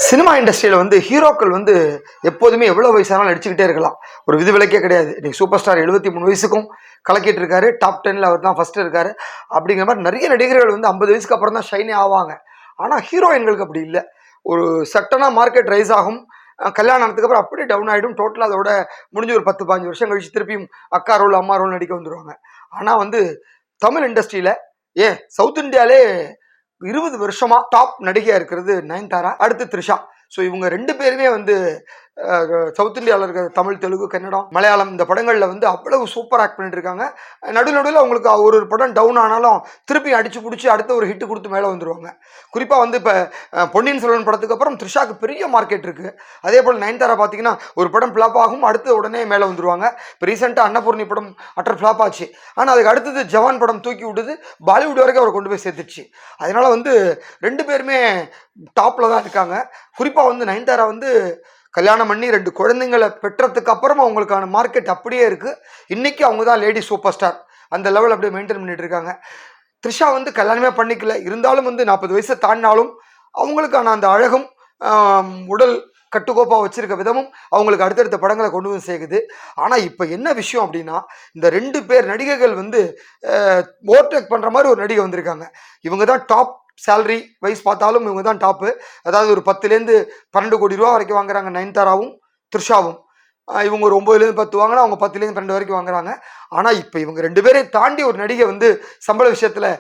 Cinema இண்டஸ்ட்ரியில் வந்து ஹீரோக்கள் வந்து எப்போதுமே எவ்வளோ வயசானாலும் நடிச்சுக்கிட்டே இருக்கலாம். ஒரு விதிவிலக்கே கிடையாது. இன்னைக்கு சூப்பர் ஸ்டார் 73 வயசுக்கும் கலக்கிட்டு இருக்காரு. டாப் 10ல் அவர் தான் ஃபர்ஸ்ட் இருக்காரு. அப்படிங்கிற மாதிரி நிறைய நடிகர்கள் வந்து 50 வயசுக்கு அப்புறம் தான் ஷைனே ஆவாங்க. ஆனால் ஹீரோயின்களுக்கு அப்படி இல்லை. ஒரு சட்டனா மார்க்கெட் ரைஸ் ஆகும். கல்யாணம் ஆனதுக்கு அப்புறம் அப்படியே டவுன் ஆகிடும். டோட்டலாக அதோட முடிஞ்சு ஒரு 10-15 வருஷம் கழிச்சு திருப்பியும் அக்கா ரோல் அம்மா ரோல் நடிக்க வந்துடுவாங்க. ஆனால் வந்து தமிழ் இண்டஸ்ட்ரியில் சவுத் இந்தியாவிலே 20 வருஷமா டாப் நடிகையா இருக்கிறது நயன்தாரா, அடுத்து த்ரிஷா. ஸோ இவங்க ரெண்டு பேருமே வந்து சவுத் இந்தியாவில் இருக்கிற தமிழ், தெலுங்கு, கன்னடம், மலையாளம் இந்த படங்களில் வந்து அவ்வளவு சூப்பர் ஆக்ட் பண்ணிட்டு இருக்காங்க. நடுவில் அவங்களுக்கு ஒரு படம் டவுன் ஆனாலும் திருப்பி அடிச்சு பிடிச்சி அடுத்த ஒரு ஹிட் கொடுத்து மேலே வந்துடுவாங்க. குறிப்பாக வந்து இப்போ பொன்னியின் செல்வன் படத்துக்கு அப்புறம் த்ரிஷாக்கு பெரிய மார்க்கெட் இருக்குது. அதே போல் நயன்தாரா பார்த்தீங்கன்னா ஒரு படம் ஃப்ளாப் ஆகும், அடுத்து உடனே மேலே வந்துடுவாங்க. இப்போ ரீசெண்டாக அன்னபூர்ணி படம் அட்டர் ஃப்ளாப் ஆச்சு. ஆனால் அதுக்கு அடுத்தது ஜவான் படம் தூக்கி விட்டுது, பாலிவுட் வரைக்கும் அவரை கொண்டு போய் சேர்த்துச்சு. அதனால வந்து ரெண்டு பேருமே டாப்பில் தான் இருக்காங்க. குறிப்பாக வந்து நயன்தாரா வந்து கல்யாணம் பண்ணி 2 குழந்தைங்களை பெற்றதுக்கு அப்புறம் அவங்களுக்கான மார்க்கெட் அப்படியே இருக்குது. இன்றைக்கி அவங்க தான் லேடி சூப்பர் ஸ்டார். அந்த லெவல் அப்படியே மெயின்டைன் பண்ணிட்டு இருக்காங்க. த்ரிஷா வந்து கல்யாணமே பண்ணிக்கல, இருந்தாலும் வந்து 40 வயசை தாண்டினாலும் அவங்களுக்கான அந்த அழகும் உடல் கட்டுக்கோப்பாக வச்சிருக்க விதமும் அவங்களுக்கு அடுத்தடுத்த படங்களை கொண்டு வந்து சேர்க்குது. ஆனால் இப்போ என்ன விஷயம் அப்படின்னா, இந்த 2 பேர் நடிகைகள் வந்து ஓவர்டேக் பண்ணுற மாதிரி ஒரு நடிகை வந்திருக்காங்க. இவங்க தான் டாப் சேலரி வைஸ் பார்த்தாலும் இவங்க தான் டாப்பு. அதாவது ஒரு 10லேருந்து 12 கோடி ரூபா வரைக்கும் வாங்குறாங்க நயன்தாராவும் த்ரிஷாவும். இவங்க ஒரு 9லேருந்து 10 வாங்கினா அவங்க 10லேருந்து 12 வரைக்கும் வாங்குறாங்க. ஆனால் இப்போ இவங்க 2 பேரையும் தாண்டி ஒரு நடிகை வந்து சம்பள விஷயத்தில்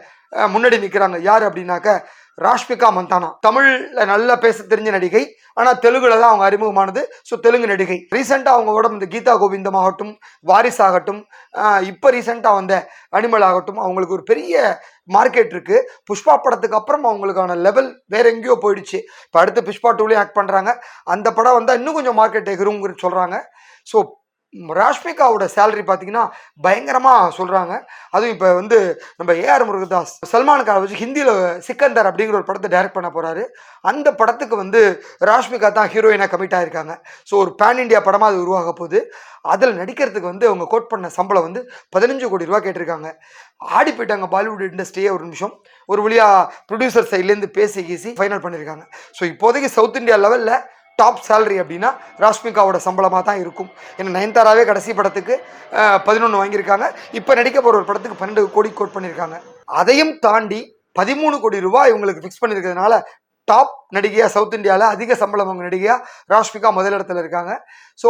முன்னாடி நிற்கிறாங்க. யார் அப்படின்னாக்க ராஷ்மிகா மந்தானா. தமிழில் நல்லா பேச தெரிஞ்ச நடிகை, ஆனால் தெலுங்குல தான் அவங்க அறிமுகமானது. ஸோ தெலுங்கு நடிகை. ரீசெண்டாக அவங்களோட இந்த கீதா கோவிந்தம் ஆகட்டும், வாரிஸ் ஆகட்டும், இப்போ ரீசெண்டாக வந்த அனிமல் ஆகட்டும், அவங்களுக்கு ஒரு பெரிய மார்க்கெட் இருக்குது. புஷ்பா படத்துக்கு அப்புறம் அவங்களுக்கான லெவல் வேற எங்கேயோ போயிடுச்சு. இப்போ அடுத்து புஷ்பா 2லேயும் ஆக்ட் பண்ணுறாங்க. அந்த படம் வந்தால் இன்னும் கொஞ்சம் மார்க்கெட் எகிருங்கிறது சொல்கிறாங்க. ஸோ ராஷ்மிகாவோட சேலரி பார்த்தீங்கன்னா பயங்கரமாக சொல்கிறாங்க. அதுவும் இப்போ வந்து நம்ம ஏஆர் முருகதாஸ் சல்மானுக்காக வச்சு ஹிந்தியில் சிக்கந்தர் அப்படிங்கிற ஒரு படத்தை டைரக்ட் பண்ண போகிறாரு. அந்த படத்துக்கு வந்து ராஷ்மிகா தான் ஹீரோயினாக கமிட் ஆகிருக்காங்க. ஸோ ஒரு பேன் இண்டியா படமாக அது உருவாக போகுது. அதில் நடிக்கிறதுக்கு வந்து அவங்க கோட் பண்ண சம்பளம் வந்து 15 கோடி ரூபா கேட்டிருக்காங்க. ஆடி போயிட்டாங்க பாலிவுட் இண்டஸ்ட்ரியே. ஒரு நிமிஷம் ஒரு வழியாக ப்ரொடியூசர் சைட்லேருந்து பேசி கீசி ஃபைனல் பண்ணியிருக்காங்க. ஸோ இப்போதைக்கு சவுத் இந்தியா லெவலில் டாப் சேலரி அப்படின்னா ராஷ்மிகாவோட சம்பளமாக தான் இருக்கும். ஏன்னா நயன்தாராவே கடைசி படத்துக்கு 11 வாங்கியிருக்காங்க. இப்போ நடிக்க போகிற ஒரு படத்துக்கு 12 கோடி கோட் பண்ணியிருக்காங்க. அதையும் தாண்டி 13 கோடி ரூபாய் இவங்களுக்கு ஃபிக்ஸ் பண்ணியிருக்கிறதுனால டாப் நடிகையாக சவுத் இந்தியாவில் அதிக சம்பளம் அவங்க நடிகையாக ராஷ்மிகா முதலிடத்தில் இருக்காங்க. ஸோ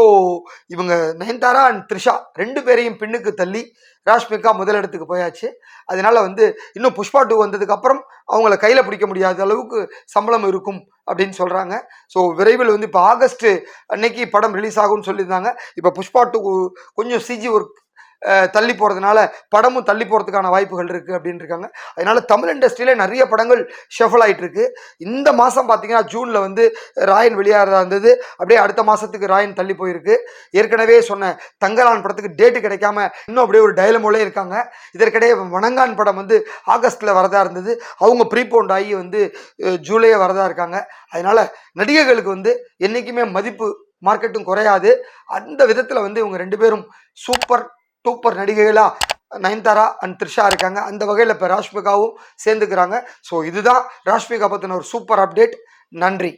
இவங்க நயன்தாரா அண்ட் த்ரிஷா 2 பேரையும் பின்னுக்கு தள்ளி ராஷ்மிகா முதலிடத்துக்கு போயாச்சு. அதனால வந்து இன்னும் புஷ்பா 2 வந்ததுக்கப்புறம் அவங்கள கையில் பிடிக்க முடியாத அளவுக்கு சம்பளம் இருக்கும் அப்படின்னு சொல்கிறாங்க. ஸோ விரைவில் வந்து இப்போ ஆகஸ்ட் அன்னைக்கு படம் ரிலீஸ் ஆகும்னு சொல்லியிருந்தாங்க. இப்போ புஷ்பா 2 கொஞ்சம் சிஜி ஒர்க் தள்ளி போகிறதுனால படமும் தள்ளி போகிறதுக்கான வாய்ப்புகள் இருக்குது அப்படின்னு இருக்காங்க. அதனால தமிழ் இண்டஸ்ட்ரியில் நிறைய படங்கள் ஷஃபல் ஆகிட்டு இருக்கு. இந்த மாதம் பார்த்தீங்கன்னா ஜூனில் வந்து ராயன் வெளியாகிறதா இருந்தது. அப்படியே அடுத்த மாதத்துக்கு ராயன் தள்ளி போயிருக்கு. ஏற்கனவே சொன்ன தங்கலான் படத்துக்கு டேட்டு கிடைக்காம இன்னும் அப்படியே ஒரு டயலமோலே இருக்காங்க. இதற்கிடையே வணங்கான் படம் வந்து ஆகஸ்ட்டில் வரதா இருந்தது. அவங்க ப்ரீபோண்ட் ஆகி வந்து ஜூலையே வரதா இருக்காங்க. அதனால நடிகைகளுக்கு வந்து என்றைக்குமே மதிப்பு மார்க்கெட்டும் குறையாது. அந்த விதத்தில் வந்து இவங்க 2 பேரும் சூப்பர் நடிகைகளாக நயன்தாரா அண்ட் த்ரிஷா இருக்காங்க. அந்த வகையில் இப்போ ராஷ்மிகாவும் சேர்ந்துக்கிறாங்க. ஸோ இதுதான் ராஷ்மிகா பற்றின ஒரு சூப்பர் அப்டேட். நன்றி.